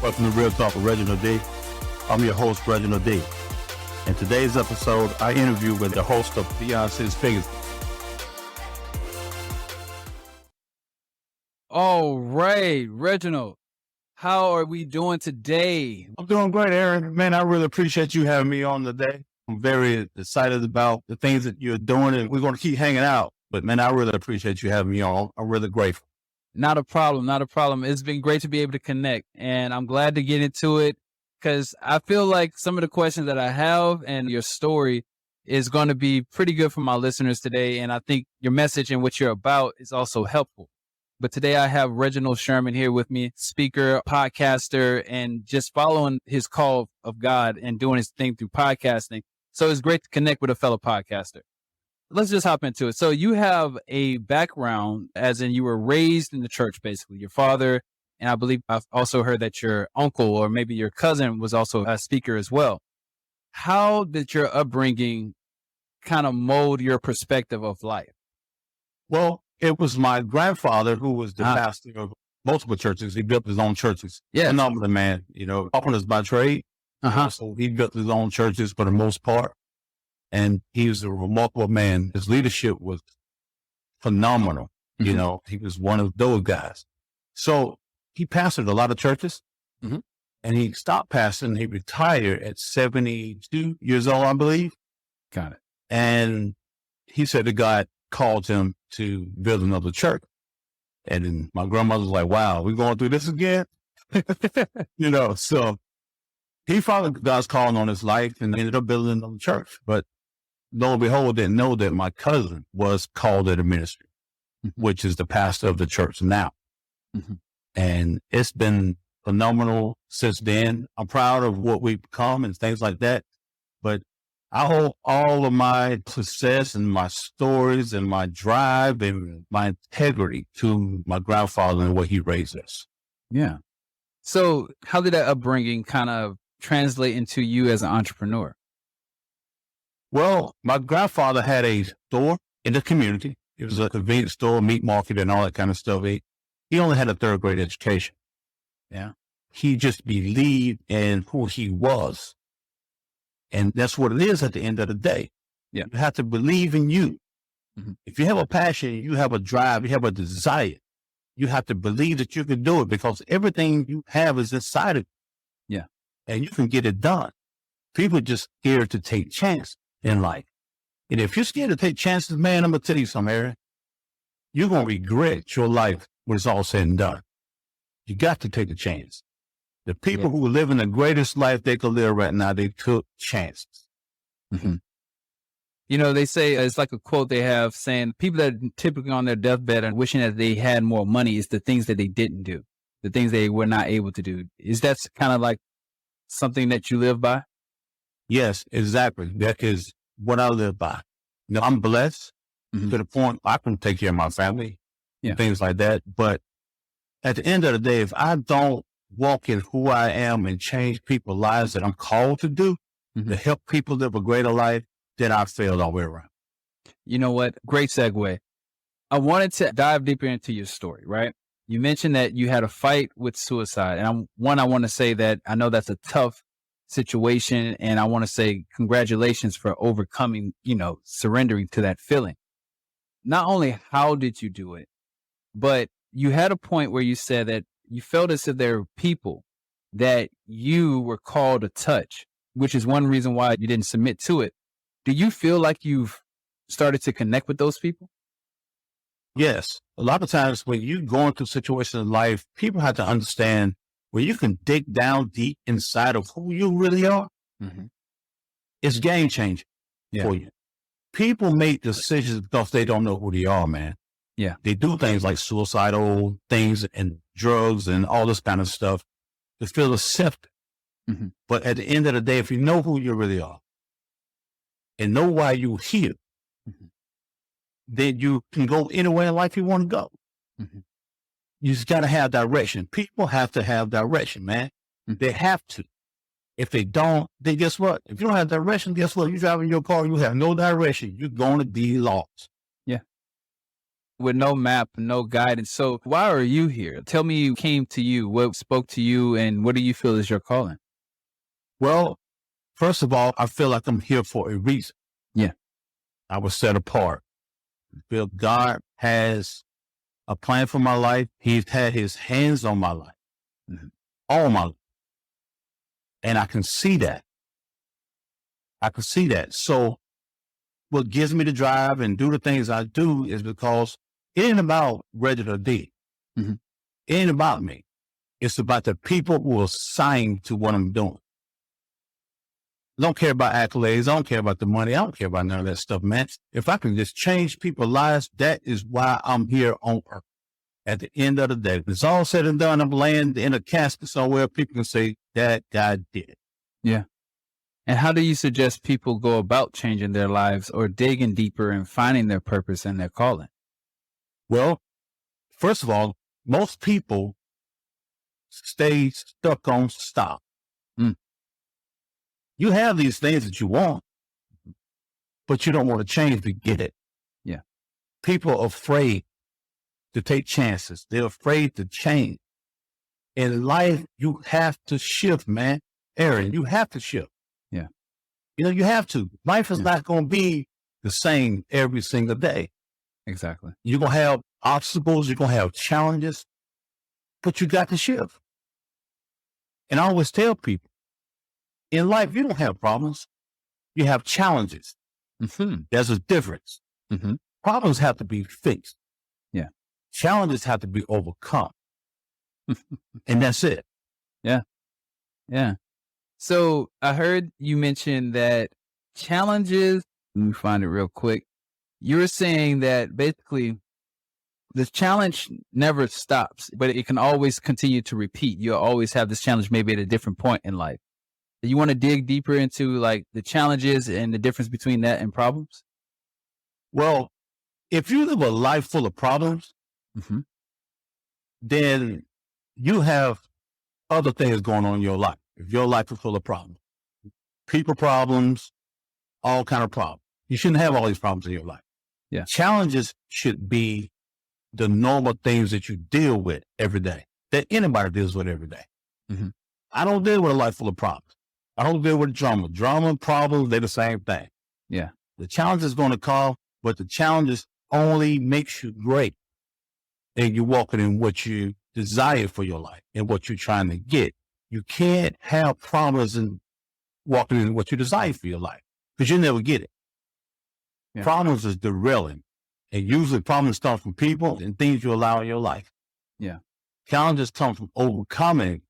Welcome to Real Talk with Reginald D. I'm your host, Reginald D. In today's episode, I interview with the host of Beyond Six Figures. All right, Reginald, how are we doing today? I'm doing great, Aaron. Man, I really appreciate you having me on today. I'm very excited about the things that you're doing, and we're going to keep hanging out. But man, I really appreciate you having me on. I'm really grateful. Not a problem, not a problem. It's been great to be able to connect, and I'm glad to get into it because I feel like some of the questions that I have and your story is going to be pretty good for my listeners today. And I think your message and what you're about is also helpful. But today I have Reginald Sherman here with me, speaker, podcaster, and just following his call of God and doing his thing through podcasting. So it's great to connect with a fellow podcaster. Let's just hop into it. So you have a background, as in you were raised in the church, basically. Your father, and I believe I've also heard that your uncle or maybe your cousin was also a speaker as well. How did your upbringing kind of mold your perspective of life? Well, it was my grandfather who was the pastor of multiple churches. He built his own churches. Yeah. Phenomenal man, carpenters by trade. So he built his own churches for the most part. And he was a remarkable man. His leadership was phenomenal. He was one of those guys. So he pastored a lot of churches and he stopped pastoring. He retired at 72 years old, I believe. Got it. And he said that God called him to build another church. And then my grandmother was like, wow, we're going through this again? So he followed God's calling on his life and ended up building another church. But lo and behold, didn't know that my cousin was called to the ministry, which is the pastor of the church now. And it's been phenomenal since then. I'm proud of what we've become and things like that. But I owe all of my success and my stories and my drive and my integrity to my grandfather and what he raised us. Yeah. So how did that upbringing kind of translate into you as an entrepreneur? Well, my grandfather had a store in the community. It was a convenience store, meat market, and all that kind of stuff. He only had a third grade education. Yeah. He just believed in who he was. And that's what it is at the end of the day. Yeah. You have to believe in you. If you have a passion, you have a drive, you have a desire, you have to believe that you can do it because everything you have is inside of you. Yeah. And you can get it done. People are just scared to take chances in life. And if you're scared to take chances, man, I'm going to tell you something, Aaron. You're going to regret your life when it's all said and done. You got to take a chance. The people who are living the greatest life they could live right now, they took chances. They say, it's like a quote they have saying, people that are typically on their deathbed and wishing that they had more money is the things that they didn't do, the things they were not able to do. Is that kind of like something that you live by? Yes, exactly. That is what I live by. I'm blessed to the point I can take care of my family and things like that. But at the end of the day, if I don't walk in who I am and change people's lives that I'm called to do, to help people live a greater life, then I failed all the way around. You know what? Great segue. I wanted to dive deeper into your story, right? You mentioned that you had a fight with suicide. And I want to say that I know that's a tough situation. And I want to say congratulations for overcoming, surrendering to that feeling. Not only how did you do it, but you had a point where you said that you felt as if there were people that you were called to touch, which is one reason why you didn't submit to it. Do you feel like you've started to connect with those people? Yes. A lot of times when you're going through situations in life, people have to understand when you can dig down deep inside of who you really are, it's game changing for you. People make decisions because they don't know who they are, man. Yeah. They do things like suicidal things and drugs and all this kind of stuff to feel accepted. But at the end of the day, if you know who you really are and know why you're here, then you can go anywhere in life you want to go. You just got to have direction. People have to have direction, man. They have to. If they don't, then guess what? If you don't have direction, guess what? You're driving your car, you have no direction. You're going to be lost. Yeah. with no map, no guidance. So why are you here? Tell me, you came to you, what spoke to you, and what do you feel is your calling? Well, first of all, I feel like I'm here for a reason. Yeah. I was set apart. I feel God has a plan for my life. He's had his hands on my life, all my life. And I can see that. I can see that. So what gives me the drive and do the things I do is because it ain't about Reginald D. Mhm. It ain't about me. It's about the people who are assigned to what I'm doing. I don't care about accolades. I don't care about the money. I don't care about none of that stuff, man. If I can just change people's lives, that is why I'm here on earth. At the end of the day, when it's all said and done, I'm laying in a casket somewhere. People can say, that guy did it. Yeah. And how do you suggest people go about changing their lives or digging deeper and finding their purpose and their calling? Well, first of all, most people stay stuck on stop. Mm. You have these things that you want, but you don't want to change to get it. Yeah. People are afraid to take chances. They're afraid to change. In life, you have to shift, man. Aaron, you have to shift. Yeah. You have to. Life is not going to be the same every single day. Exactly. You're going to have obstacles. You're going to have challenges, but you got to shift. And I always tell people, in life, you don't have problems. You have challenges. Mm-hmm. There's a difference. Mm-hmm. Problems have to be fixed. Yeah. Challenges have to be overcome. And that's it. Yeah. Yeah. So I heard you mention that challenges, let me find it real quick. You were saying that basically the challenge never stops, but it can always continue to repeat. You'll always have this challenge maybe at a different point in life. You want to dig deeper into like the challenges and the difference between that and problems? Well, if you live a life full of problems, Mm-hmm. then you have other things going on in your life. If your life is full of problems, people problems, all kind of problems, you shouldn't have all these problems in your life. Yeah. Challenges should be the normal things that you deal with every day, that anybody deals with every day. Mm-hmm. I don't deal with a life full of problems. I don't deal with drama. Drama, problems, they're the same thing. Yeah. The challenge is going to come, but the challenges only makes you great. And you're walking in what you desire for your life and what you're trying to get. You can't have problems and walking in what you desire for your life because you never get it. Yeah. Problems is derailing. And usually problems start from people and things you allow in your life. Yeah. Challenges come from overcoming,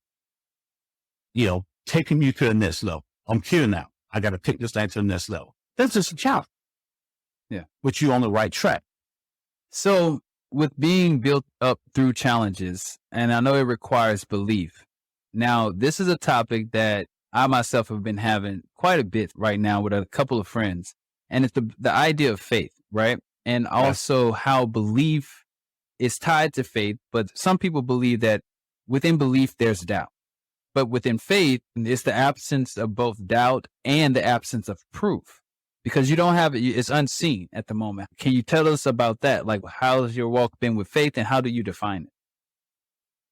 taking you to the next level. I'm here now. I got to take this thing to the next level. That's just a challenge. Yeah. But you're on the right track. So with being built up through challenges, and I know it requires belief. Now, this is a topic that I myself have been having quite a bit right now with a couple of friends, and it's the idea of faith, right? And also how belief is tied to faith, but some people believe that within belief, there's doubt. But within faith, it's the absence of both doubt and the absence of proof. Because you don't have it, it's unseen at the moment. Can you tell us about that? Like, how has your walk been with faith and how do you define it?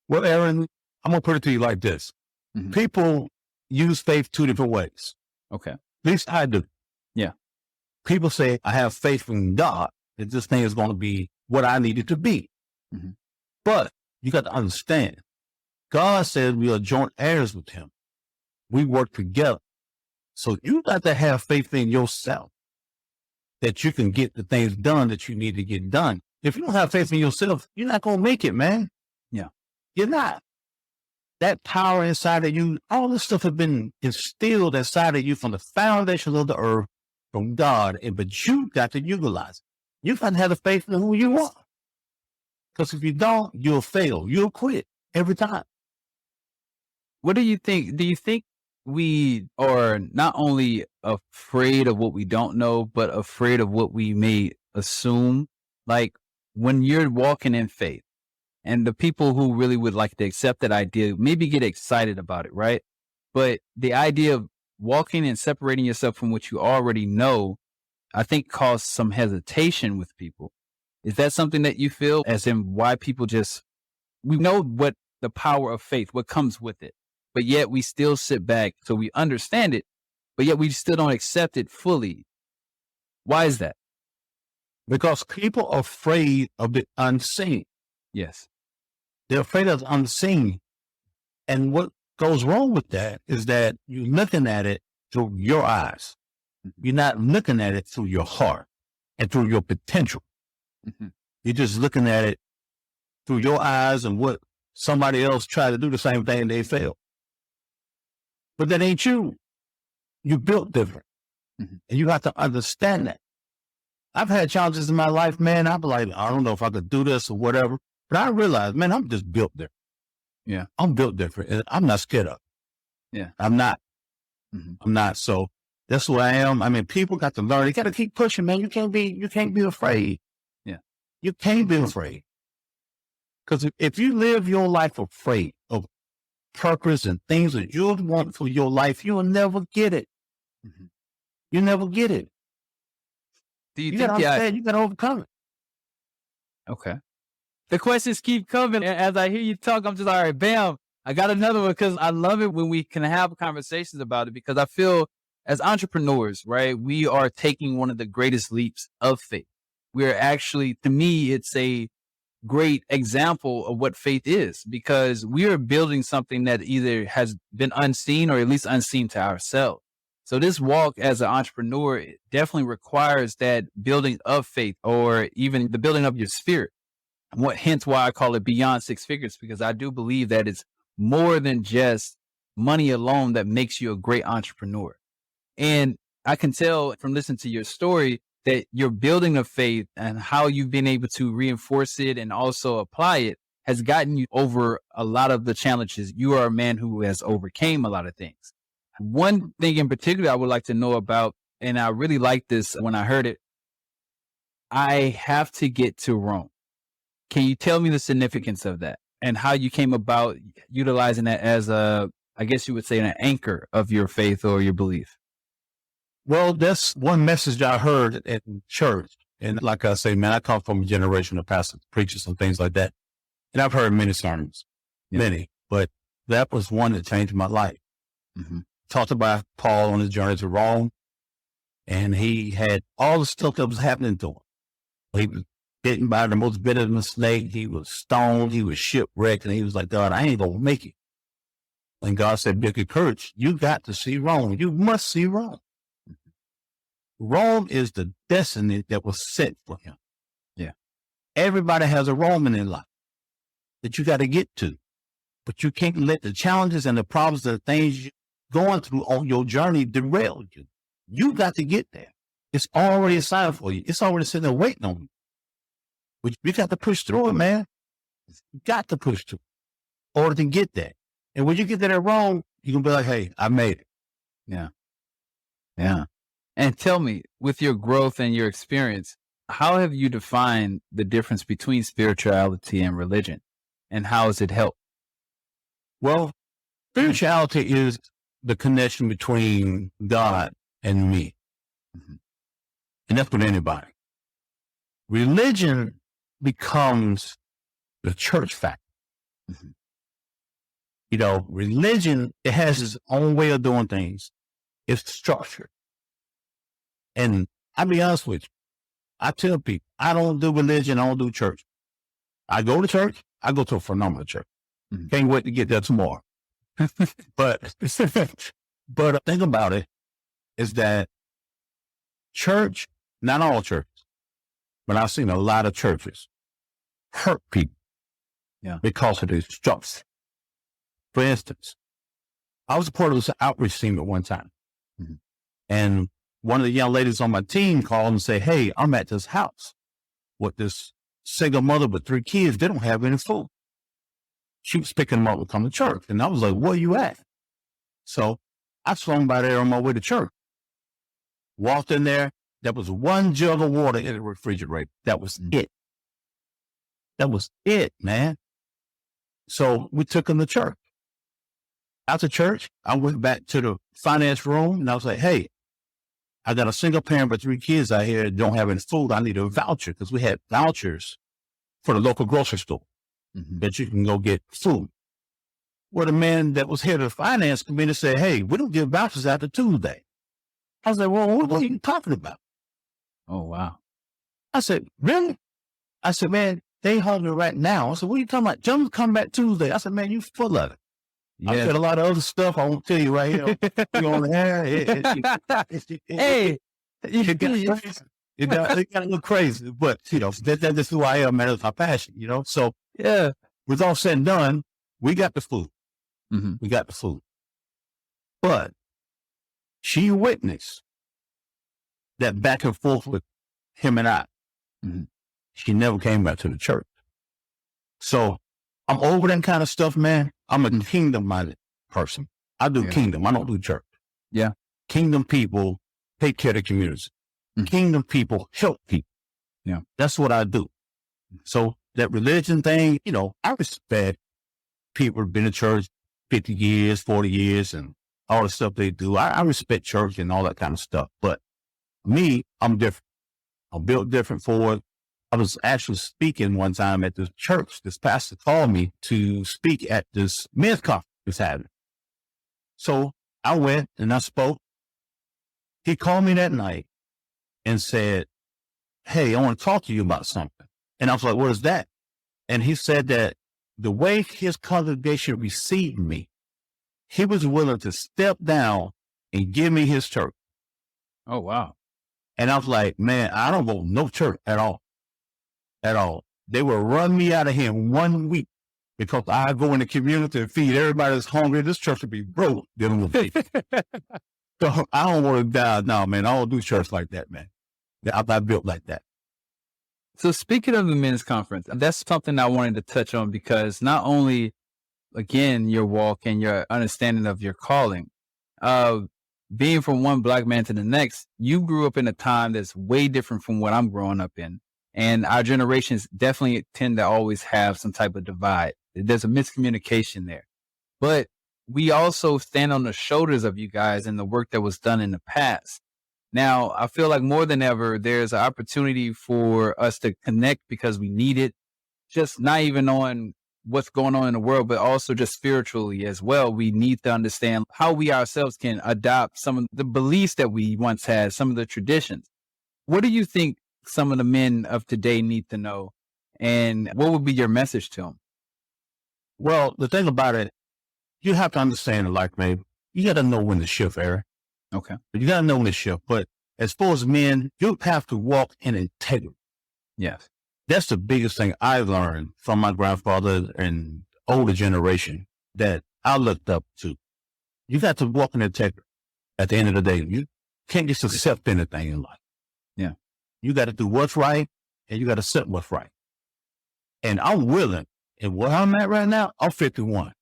Well, Aaron, I'm going to put it to you like this. Mhm. People use faith two different ways. Okay. At least I do. Yeah. People say, I have faith in God that this thing is going to be what I need it to be. Mhm. But you got to understand, God said we are joint heirs with him. We work together. So you got to have faith in yourself that you can get the things done that you need to get done. If you don't have faith in yourself, you're not going to make it, man. Yeah. You're not. That power inside of you, all this stuff has been instilled inside of you from the foundations of the earth, from God. But you got to utilize it. You got to have the faith in who you are. Because if you don't, you'll fail. You'll quit every time. What do you think? Do you think we are not only afraid of what we don't know, but afraid of what we may assume? Like when you're walking in faith and the people who really would like to accept that idea, maybe get excited about it, right? But the idea of walking and separating yourself from what you already know, I think causes some hesitation with people. Is that something that you feel, as in why people we know what the power of faith, what comes with it, but yet we still sit back so we understand it, but yet we still don't accept it fully. Why is that? Because people are afraid of the unseen. Yes. They're afraid of the unseen. And what goes wrong with that is that you're looking at it through your eyes. You're not looking at it through your heart and through your potential. Mhm. You're just looking at it through your eyes and what somebody else tried to do the same thing and they failed. But that ain't you. You built different. Mhm. And you have to understand that. I've had challenges in my life, man. I'm like, I don't know if I could do this or whatever. But I realized, man, I'm just built different. Yeah. I'm built different. And I'm not scared of it. Yeah. I'm not. Mhm. I'm not. So that's who I am. I mean, people got to learn. They got to keep pushing, man. You can't be afraid. Yeah. You can't be afraid. Because if you live your life afraid of purpose and things that you want for your life, you'll never get it. Mhm. You never get it. Do you You think got to understand, you got to overcome it. Okay. The questions keep coming. As I hear you talk, I'm just, all right, bam, I got another one, because I love it when we can have conversations about it, because I feel as entrepreneurs, right, we are taking one of the greatest leaps of faith. We're actually, to me, it's a great example of what faith is, because we are building something that either has been unseen or at least unseen to ourselves. So this walk as an entrepreneur definitely requires that building of faith, or even the building of your spirit. Hence why I call it beyond six figures, because I do believe that it's more than just money alone that makes you a great entrepreneur. And I can tell from listening to your story that you're building a faith, and how you've been able to reinforce it and also apply it has gotten you over a lot of the challenges. You are a man who has overcame a lot of things. One thing in particular I would like to know about, and I really like this when I heard it, I have to get to Rome. Can you tell me the significance of that and how you came about utilizing that as I guess you would say, an anchor of your faith or your belief? Well, that's one message I heard in church. And like I say, man, I come from a generation of pastors, preachers, and things like that. And I've heard many sermons, many, but that was one that changed my life. Mm-hmm. Talked about Paul on his journey to Rome, and he had all the stuff that was happening to him. He was bitten by the most venomous snake. He was stoned. He was shipwrecked. And he was like, God, I ain't going to make it. And God said, be encouraged. You got to see Rome. You must see Rome. Rome is the destiny that was set for him. Yeah. Everybody has a Rome in their life that you got to get to. But you can't let the challenges and the problems, the things you're going through on your journey derail you. You got to get there. It's already assigned for you. It's already sitting there waiting on you. But you got to push through it, man. You got to push through in order to get there. And when you get there wrong, you're going to be like, hey, I made it. Yeah. Yeah. And tell me, with your growth and your experience, how have you defined the difference between spirituality and religion? And how has it helped? Well, spirituality is the connection between God and me. Mm-hmm. And that's with anybody. Religion becomes the church factor. Mm-hmm. You know, religion, it has its own way of doing things. It's structured. And I'll be honest with you. I tell people, I don't do religion. I don't do church. I go to church. I go to a phenomenal church. Mm-hmm. Can't wait to get there tomorrow. But the thing about it is that church, not all churches, but I've seen a lot of churches hurt people because of these structures. For instance, I was a part of this outreach team at one time. Mm-hmm. And one of the young ladies on my team called and said, hey, I'm at this house with this single mother with 3 kids. They don't have any food. She was picking them up to come to church. And I was like, where you at? So I swung by there on my way to church. Walked in there. There was 1 jug of water in the refrigerator. That was it. That was it, man. So we took them to church. After church, I went back to the finance room and I was like, hey, I got a single parent with 3 kids out here that don't have any food. I need a voucher because we had vouchers for the local grocery store that you can go get food. Well, the man that was head of the finance committee said, hey, we don't give vouchers after Tuesday. I was like, well, what are you talking about? Oh, wow. I said, really? I said, man, they hungry right now. I said, what are you talking about? Tell them to come back Tuesday. I said, man, you full of it. Yeah. I said a lot of other stuff I won't tell you right here. You on the air. Hey, It got crazy. It got a little crazy, but that's who I am, man. It's my passion, So yeah. with all said and done, we got the food. We got the food. But she witnessed that back and forth with him and I. She never came back to the church. So I'm over that kind of stuff, man. I'm a kingdom-minded person. I do kingdom. I don't do church. Yeah. Kingdom people take care of the community. Kingdom people help people. Yeah. That's what I do. So that religion thing, I respect people who've been in church 50 years, 40 years, and all the stuff they do. I respect church and all that kind of stuff. But me, I'm different. I'm built different for it. I was actually speaking one time at this church. This pastor called me to speak at this men's conference he's having. So I went and I spoke. He called me that night and said, hey, I want to talk to you about something. And I was like, what is that? And he said that the way his congregation received me, he was willing to step down and give me his church. Oh, wow. And I was like, man, I don't go no church at all. At all. They will run me out of here in 1 week because I go in the community and feed everybody that's hungry. This church will be broke dealing with me. So I don't want to die. No, man, I don't do church like that, man. I'm not built like that. So speaking of the men's conference, that's something I wanted to touch on because not only, again, your walk and your understanding of your calling, being from one Black man to the next, you grew up in a time that's way different from what I'm growing up in. And our generations definitely tend to always have some type of divide. There's a miscommunication there. But we also stand on the shoulders of you guys and the work that was done in the past. Now, I feel like more than ever, there's an opportunity for us to connect because we need it, just not even on what's going on in the world, but also just spiritually as well. We need to understand how we ourselves can adopt some of the beliefs that we once had, some of the traditions. What do you think some of the men of today need to know? And what would be your message to them? Well, the thing about it, you have to understand in life, man. You got to know when to shift, Eric. Okay. You got to know when to shift. But as far as men, you have to walk in integrity. Yes. That's the biggest thing I learned from my grandfather and older generation that I looked up to. You got to walk in integrity at the end of the day. You can't just accept anything in life. Yeah. You got to do what's right and you got to accept what's right. And I'm willing. And where I'm at right now, I'm 51.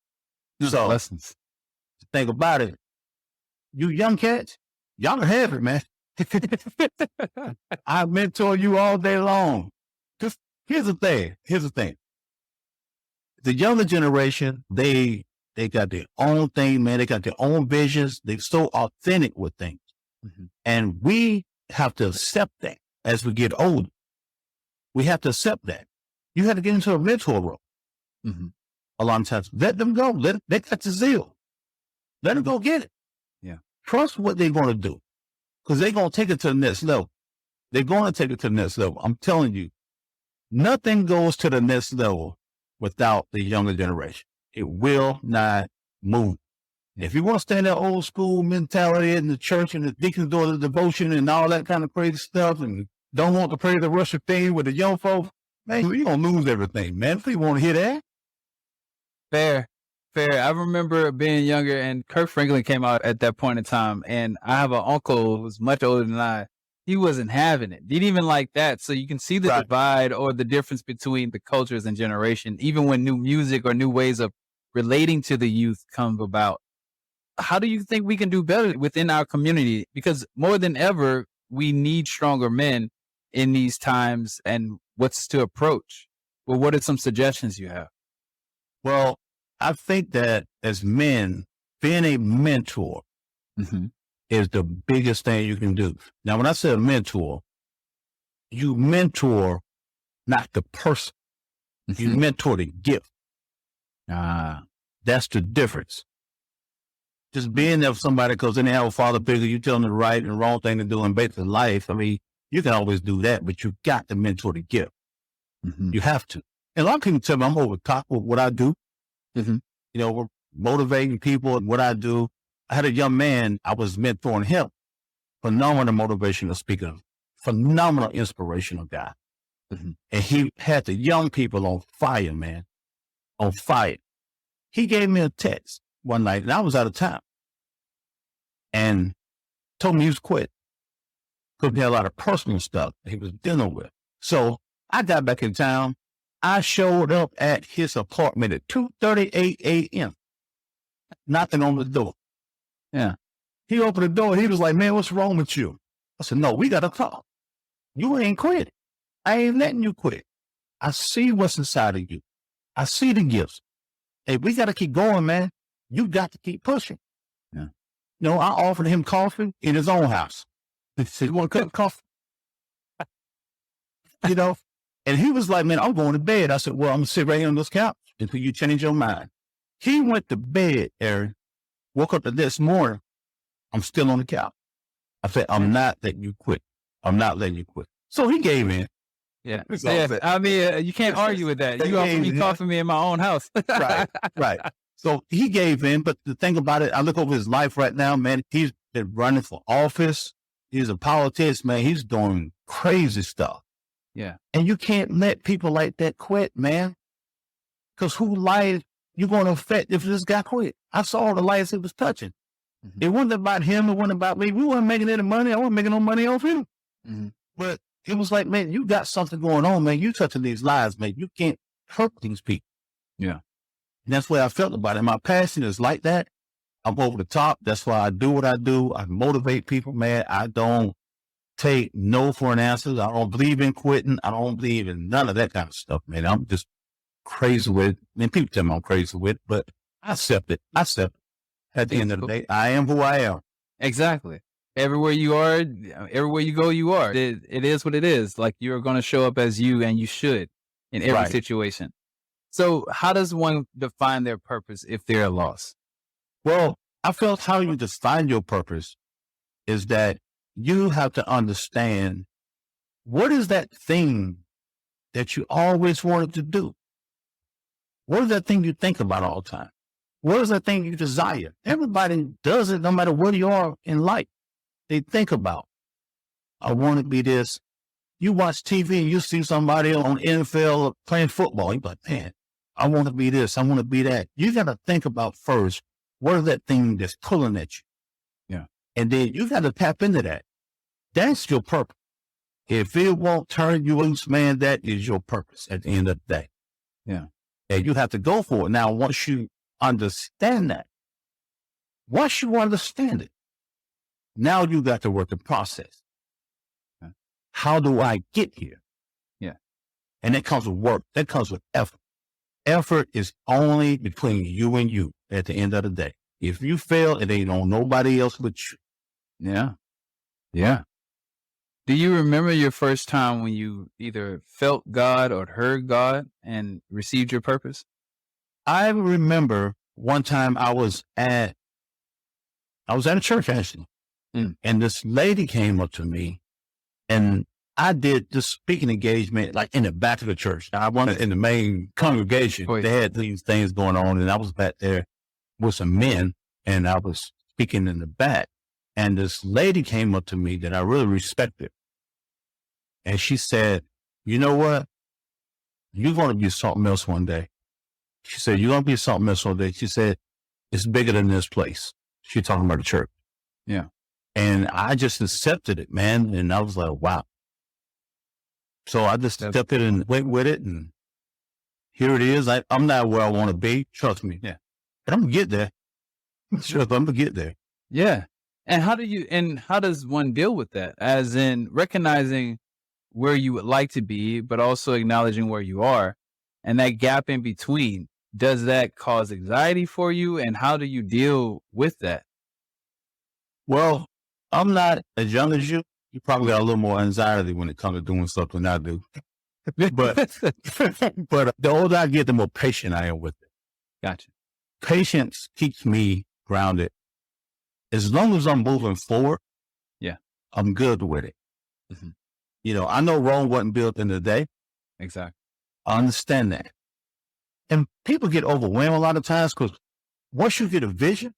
So lessons. Think about it. You young cats, y'all can have it, man. I mentor you all day long. Just here's the thing. The younger generation, they got their own thing, man. They got their own visions. They're so authentic with things. And we have to accept that as we get older. We have to accept that. You have to get into a mentor role. A lot of times. Let them go. They got the zeal. Let them go get it. Yeah. Trust what they're going to do. Because they're going to take it to the next level. They're going to take it to the next level. I'm telling you, nothing goes to the next level without the younger generation. It will not move. If you want to stay in that old school mentality in the church and the deacons doing the devotion and all that kind of crazy stuff and don't want to pray the worship thing with the young folks, man, you're going to lose everything, man. If you want to hear that. Fair. I remember being younger and Kirk Franklin came out at that point in time. And I have an uncle who's much older than I. He wasn't having it. Didn't even like that. So you can see the divide or the difference between the cultures and generation, even when new music or new ways of relating to the youth come about. How do you think we can do better within our community? Because more than ever, we need stronger men in these times and what's to approach. Well, what are some suggestions you have? Well, I think that as men, being a mentor is the biggest thing you can do. Now, when I say a mentor, you mentor not the person. You mentor the gift. That's the difference. Just being there for somebody because they didn't have a father figure, you tell them the right and wrong thing to do in basic life. I mean, you can always do that, but you got to mentor the gift. You have to. And a lot of people tell me I'm over the top with what I do. You know, we're motivating people and what I do. I had a young man, I was mentoring him. Phenomenal motivational speaker, phenomenal inspirational guy. And he had the young people on fire, man, on fire. He gave me a text one night, and I was out of town, and told me he was quit because he had a lot of personal stuff he was dealing with. So I got back in town. I showed up at his apartment at 2:38 a.m., knocking on the door. Yeah. He opened the door. He was like, man, what's wrong with you? I said, no, we got to talk. You ain't quit. I ain't letting you quit. I see what's inside of you. I see the gifts. Hey, we got to keep going, man. You got to keep pushing. Yeah. You know, I offered him coffee in his own house. He said, you want a cup of coffee? You know, and he was like, man, I'm going to bed. I said, well, I'm going to sit right here on this couch until you change your mind. He went to bed, Aaron, woke up the next morning. I'm still on the couch. I said, I'm not letting you quit. I'm not letting you quit. So he gave in. Yeah. I mean, you can't argue with that. You offered me coffee me in my own house. Right. So he gave in. But the thing about it, I look over his life right now, man. He's been running for office. He's a politician, man. He's doing crazy stuff. Yeah. And you can't let people like that quit, man. Because who life you're going to affect if this guy quit? I saw the lives he was touching. It wasn't about him. It wasn't about me. We weren't making any money. I wasn't making no money off him. But it was like, man, you got something going on, man. You touching these lives, man. You can't hurt these people. Yeah. And that's the way I felt about it. My passion is like that. I'm over the top. That's why I do what I do. I motivate people, man. I don't take no for an answer. I don't believe in quitting. I don't believe in none of that kind of stuff, man. I'm just crazy with it. I mean, people tell me I'm crazy with it, but I accept it. At the end of the day, I am who I am. Exactly. Everywhere you are, everywhere you go, you are. It is what it is. Like, you're going to show up as you, and you should in every situation. So how does one define their purpose if they're lost? Well, I felt how you define your purpose is that you have to understand what is that thing that you always wanted to do? What is that thing you think about all the time? What is that thing you desire? Everybody does it no matter where you are in life. They think about, I want to be this. You watch TV and you see somebody on NFL playing football. You're like, man, I want to be this. I want to be that. You got to think about first, what is that thing that's pulling at you? Yeah. And then you got to tap into that. That's your purpose. If it won't turn you loose, man, that is your purpose at the end of the day. Yeah. And you have to go for it. Now, once you understand that, once you understand it, now you got to work the process. Okay. How do I get here? Yeah. And that comes with work. That comes with effort. Effort is only between you and you at the end of the day. If you fail, it ain't on nobody else but you. Yeah. Yeah. Do you remember your first time when you either felt God or heard God and received your purpose? I remember one time I was at a church actually, and this lady came up to me, and I did this speaking engagement like in the back of the church. Now, I wanted in the main congregation. They had these things going on, and I was back there with some men, and I was speaking in the back. And this lady came up to me that I really respected, and she said, "You know what? You're going to be something else one day." She said, "You're going to be something else one day." She said, "It's bigger than this place." She talking about the church. Yeah. And I just accepted it, man. And I was like, wow. So I just stepped in and went with it. And here it is. I'm not where I want to be. Trust me. Yeah. But I'm going to get there. Sure, I'm going to get there. Yeah. And how does one deal with that? As in recognizing where you would like to be, but also acknowledging where you are, and that gap in between. Does that cause anxiety for you? And how do you deal with that? Well, I'm not as young as you. You probably got a little more anxiety when it comes to doing stuff than I do. But, but the older I get, the more patient I am with it. Gotcha. Patience keeps me grounded. As long as I'm moving forward, Yeah. I'm good with it. Mhm. You know, I know Rome wasn't built in a day. Exactly. I understand that. And people get overwhelmed a lot of times because once you get a vision,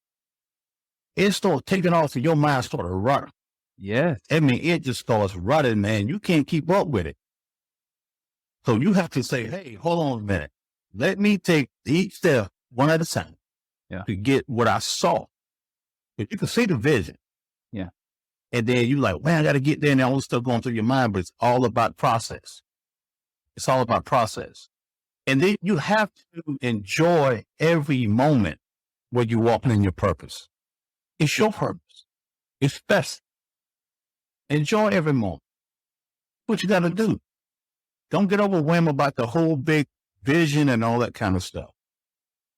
it starts taking off and your mind starts running. Yes. I mean, it just starts running, man. You can't keep up with it. So you have to say, hey, hold on a minute. Let me take each step one at a time to get what I saw. But you can see the vision. Yeah. And then you like, man, I got to get there, and all this stuff going through your mind, but it's all about process. It's all about process. And then you have to enjoy every moment where you're walking in your purpose. It's your purpose. It's best. Enjoy every moment. What you got to do. Don't get overwhelmed about the whole big vision and all that kind of stuff.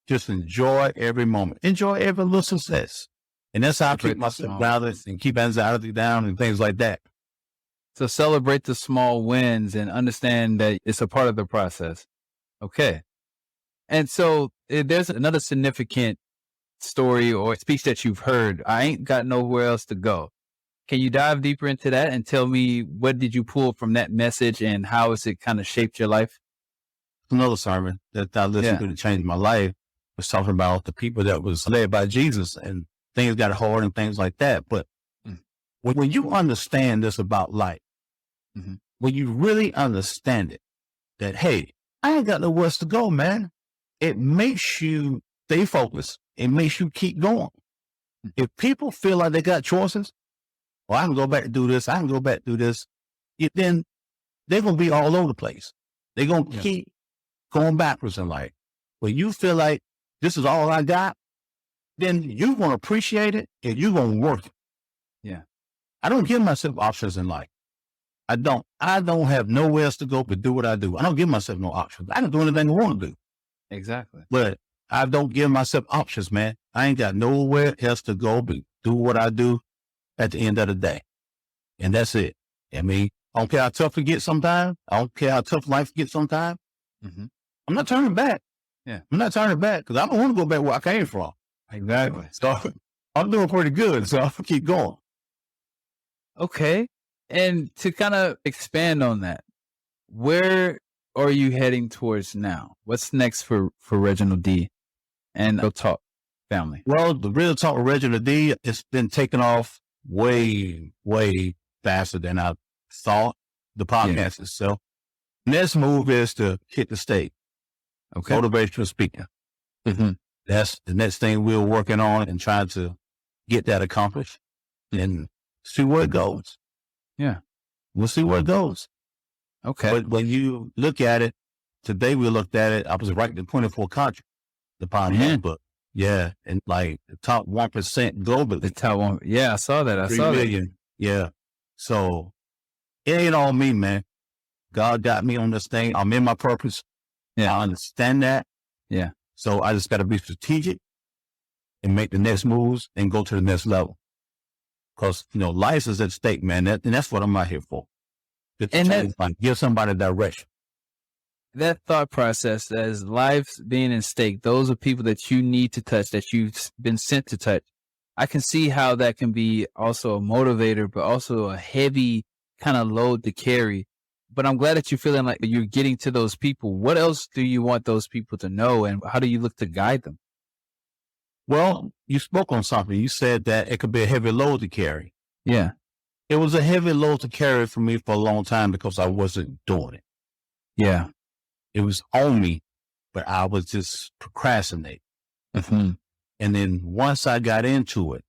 Just enjoy every moment. Enjoy every little success. And that's how I keep myself grounded and keep anxiety down and things like that. So celebrate the small wins and understand that it's a part of the process. Okay. And so there's another significant story or speech that you've heard. I ain't got nowhere else to go. Can you dive deeper into that and tell me what did you pull from that message and how has it kind of shaped your life? Another sermon that I listened to that changed my life was talking about the people that was led by Jesus and things got hard and things like that. But when you understand this about life, when you really understand it, that, hey, I ain't got nowhere else to go, man. It makes you stay focused. It makes you keep going. If people feel like they got choices, well, I can go back and do this. I can go back and do this. Then they're going to be all over the place. They're going to keep going backwards in life. When you feel like this is all I got, then you're going to appreciate it and you're going to work it. Yeah. I don't give myself options in life. I don't have nowhere else to go but do what I do. I don't give myself no options. I can do anything I want to do. Exactly. But I don't give myself options, man. I ain't got nowhere else to go but do what I do at the end of the day. And that's it. I mean, I don't care how tough it gets sometimes. I don't care how tough life gets sometimes. I'm not turning back. Yeah. I'm not turning back because I don't want to go back where I came from. Exactly. So I'm doing pretty good. So I'll keep going. Okay. And to kind of expand on that, where are you heading towards now? What's next for Reginald D and Real Talk family? Well, the Real Talk with Reginald D, it's been taking off way, way faster than I thought. The podcast itself. Next move is to hit the stage. Okay. Motivational speaker. That's the next thing we're working on and trying to get that accomplished and see where it goes. Yeah. We'll see where it goes. Okay. But when you look at it, today we looked at it, I was ranked in 24 countries, the podcast book. Yeah. And like the top 1% globally. The top one. Yeah, I saw that. I saw that. Yeah. So it ain't all me, man. God got me on this thing. I'm in my purpose. Yeah. I understand that. Yeah. So I just got to be strategic and make the next moves and go to the next level. Because, life is at stake, man. And that's what I'm out here for. And give somebody direction. That thought process, as lives being in stake, those are people that you need to touch, that you've been sent to touch. I can see how that can be also a motivator, but also a heavy kind of load to carry. But I'm glad that you're feeling like you're getting to those people. What else do you want those people to know, and how do you look to guide them? Well, you spoke on something. You said that it could be a heavy load to carry. Yeah. It was a heavy load to carry for me for a long time because I wasn't doing it. Yeah. It was on me, but I was just procrastinating. And then once I got into it,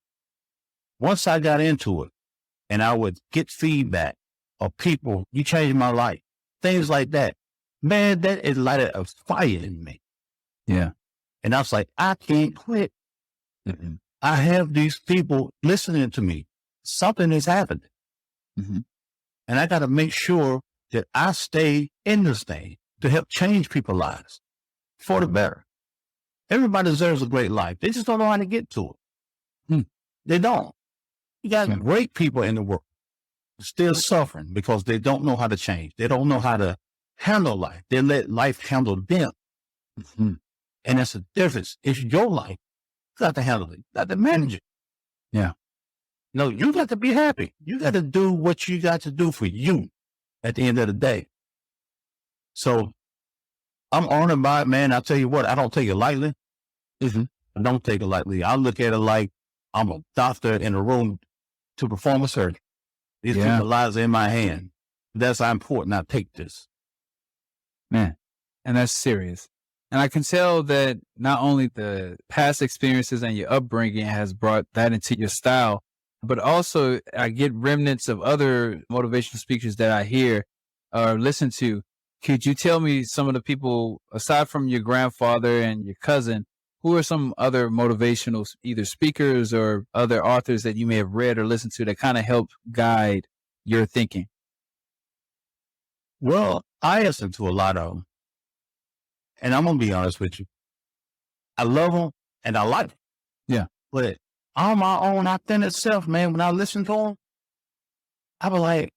and I would get feedback of people, you changed my life, things like that. Man, that it lighted a fire in me. Yeah. And I was like, I can't quit. I have these people listening to me. Something is happening. And I got to make sure that I stay in this thing to help change people's lives for the better. Everybody deserves a great life. They just don't know how to get to it. They don't. You got great people in the world still suffering because they don't know how to change. They don't know how to handle life. They let life handle them. Mhm. And that's the difference. It's your life. You got to handle it. You got to manage it. Yeah. No, you got to be happy. You got to do what you got to do for you at the end of the day. So I'm honored by it, man. I tell you what, I don't take it lightly. Mhm. I don't take it lightly. I look at it like I'm a doctor in a room to perform a surgery. These Yeah. people's lives are in my hand. That's how important I take this. Man, and that's serious. And I can tell that not only the past experiences and your upbringing has brought that into your style, but also I get remnants of other motivational speakers that I hear or listen to. Could you tell me some of the people, aside from your grandfather and your cousin, who are some other motivational either speakers or other authors that you may have read or listened to that kind of help guide your thinking? Well, I listen to a lot of them. And I'm going to be honest with you. I love them and I like them. Yeah. But on my own authentic self, man, when I listen to them, I be like,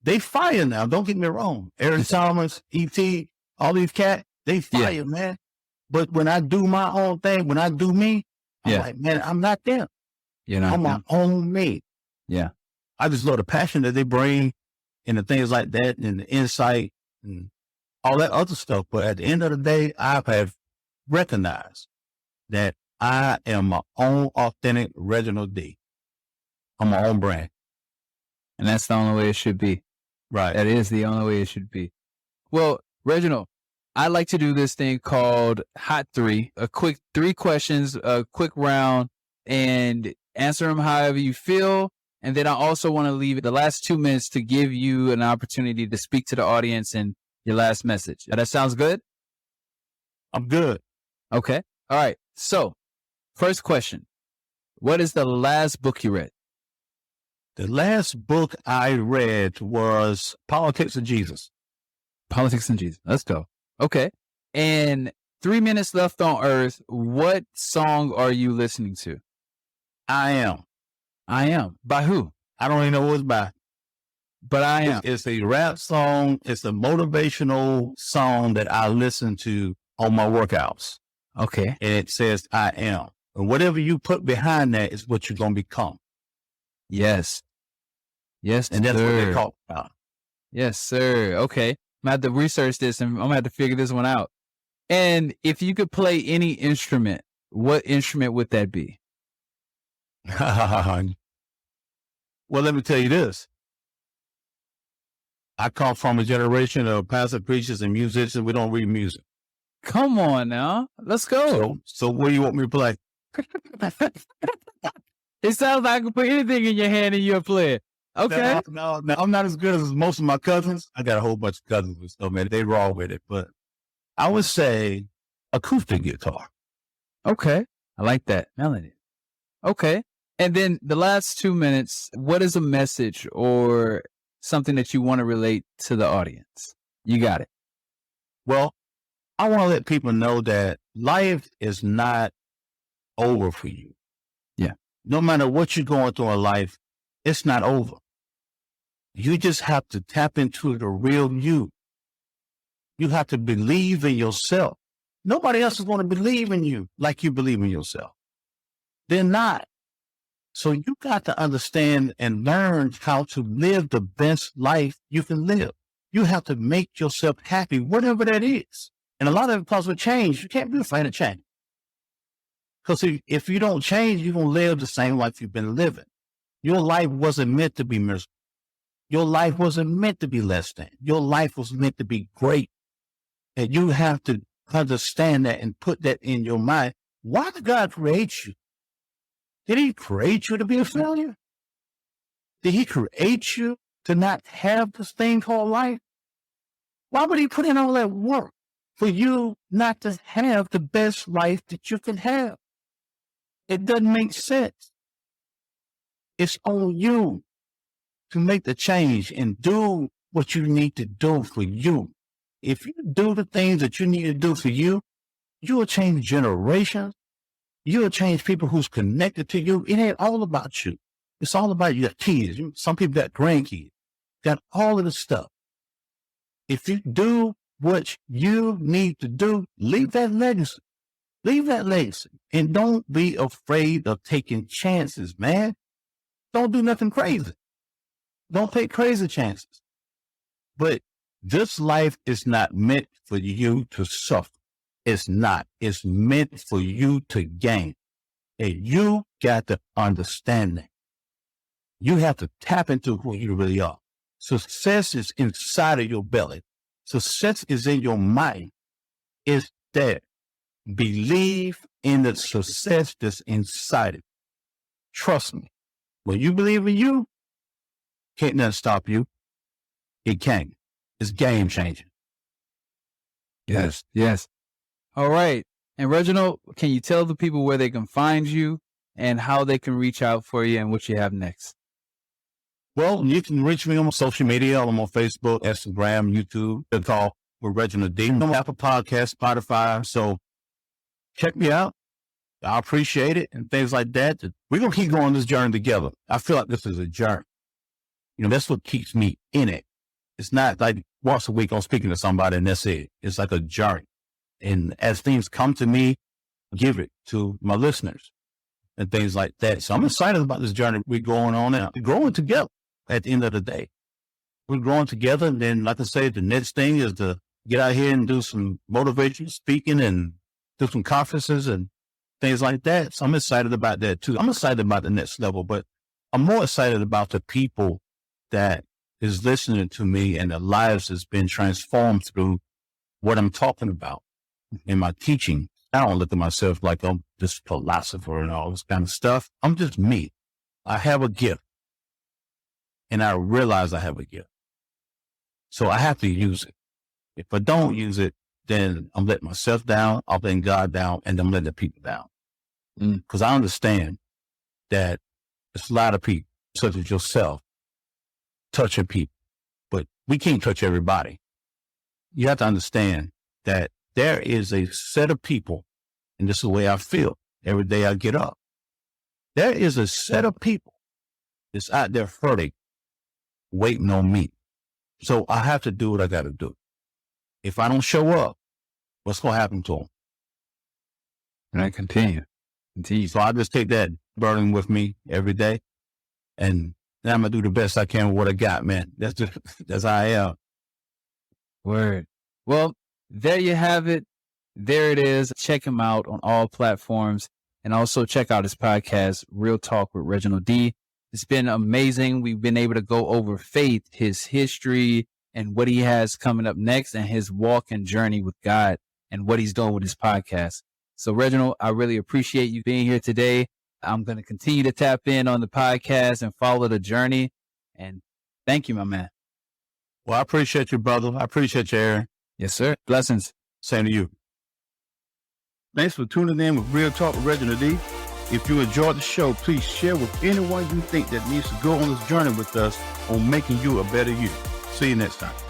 they fire now. Don't get me wrong. Eric Thomas, E.T., all these cats, they fire, man. But when I do my own thing, when I do me, I'm like, man, I'm not them. You know, I'm my own me. Yeah. I just love the passion that they bring and the things like that and the insight and all that other stuff. But at the end of the day, I have recognized that I am my own authentic Reginald D. I'm my own brand. And that's the only way it should be. Right. That is the only way it should be. Well, Reginald, I like to do this thing called Hot 3, a quick 3 questions, a quick round, and answer them however you feel. And then I also want to leave the last 2 minutes to give you an opportunity to speak to the audience and your last message. That sounds good? I'm good. Okay. All right. So, first question. What is the last book you read? The last book I read was Politics of Jesus. Politics and Jesus. Let's go. Okay. And 3 minutes left on Earth. What song are you listening to? I Am. I Am. By who? I don't even know who it's by. But I Am. It's a rap song. It's a motivational song that I listen to on my workouts. Okay. And it says, I am. And whatever you put behind that is what you're going to become. Yes. Yes, And that's sir. what they talk about. Yes, sir. Okay. I'm going to have to research this and I'm going to have to figure this one out. And if you could play any instrument, what instrument would that be? Well, let me tell you this. I come from a generation of pastor preachers and musicians. We don't read music. Come on now. Let's go. So what do you want me to play? It sounds like I could put anything in your hand and you'll play it. Okay. No, I'm not as good as most of my cousins. I got a whole bunch of cousins and stuff, man. They raw with it. But I would say acoustic guitar. Okay. I like that melody. Okay. And then the last 2 minutes, what is a message or something that you want to relate to the audience? You got it. Well, I want to let people know that life is not over for you. Yeah. No matter what you're going through in life, it's not over. You just have to tap into the real you. You have to believe in yourself. Nobody else is going to believe in you like you believe in yourself. They're not. So you got to understand and learn how to live the best life you can live. You have to make yourself happy, whatever that is. And a lot of it comes with change. You can't be afraid of change. Because if you don't change, you're going to live the same life you've been living. Your life wasn't meant to be miserable. Your life wasn't meant to be less than. Your life was meant to be great. And you have to understand that and put that in your mind. Why did God create you? Did he create you to be a failure? Did he create you to not have this thing called life? Why would he put in all that work for you not to have the best life that you can have? It doesn't make sense. It's on you to make the change and do what you need to do for you. If you do the things that you need to do for you, you will change generations. You will change people who's connected to you. It ain't all about you. It's all about you got kids. Some people got grandkids, got all of this stuff. If you do what you need to do, leave that legacy. Leave that legacy. And don't be afraid of taking chances, man. Don't do nothing crazy. Don't take crazy chances. But this life is not meant for you to suffer. It's not. It's meant for you to gain. And you got to understand that. You have to tap into who you really are. Success is inside of your belly. Success is in your mind. It's there. Believe in the success that's inside it. Trust me. When you believe in you, can't nothing stop you. It can't. It's game changing. Yes, yes. All right. And Reginald, can you tell the people where they can find you and how they can reach out for you and what you have next? Well, you can reach me on social media. I'm on Facebook, Instagram, YouTube. It's called with Reginald D. I'm on Apple Podcasts, Spotify. So check me out. I appreciate it and things like that. We're going to keep going this journey together. I feel like this is a journey. That's what keeps me in it. It's not like once a week I'm speaking to somebody and that's it. It's like a journey. And as things come to me, give it to my listeners and things like that. So I'm excited about this journey we're going on now. We're growing together at the end of the day. We're growing together. And then, like I say, the next thing is to get out here and do some motivation speaking and do some conferences and things like that. So I'm excited about that too. I'm excited about the next level, but I'm more excited about the people that is listening to me and their lives has been transformed through what I'm talking about in my teaching. I don't look at myself like I'm this philosopher and all this kind of stuff. I'm just me. I have a gift and I realize I have a gift. So I have to use it. If I don't use it, then I'm letting myself down, I'm letting God down, and I'm letting the people down. Because I understand that there's a lot of people, such as yourself, touching people, but we can't touch everybody. You have to understand that there is a set of people, and this is the way I feel every day I get up. There is a set of people that's out there hurting, waiting on me. So I have to do what I got to do. If I don't show up, what's going to happen to them? And I continue. So I just take that burden with me every day. And then I'm going to do the best I can with what I got, man. That's how I am. Word. Well, there you have it. There it is. Check him out on all platforms. And also check out his podcast, Real Talk with Reginald D. It's been amazing. We've been able to go over faith, his history, and what he has coming up next, and his walk and journey with God and what he's doing with his podcast. So, Reginald, I really appreciate you being here today. I'm going to continue to tap in on the podcast and follow the journey. And thank you, my man. Well, I appreciate you, brother. I appreciate you, Aaron. Yes, sir. Blessings. Same to you. Thanks for tuning in with Real Talk with Reginald D. If you enjoyed the show, please share with anyone you think that needs to go on this journey with us on making you a better you. See you next time.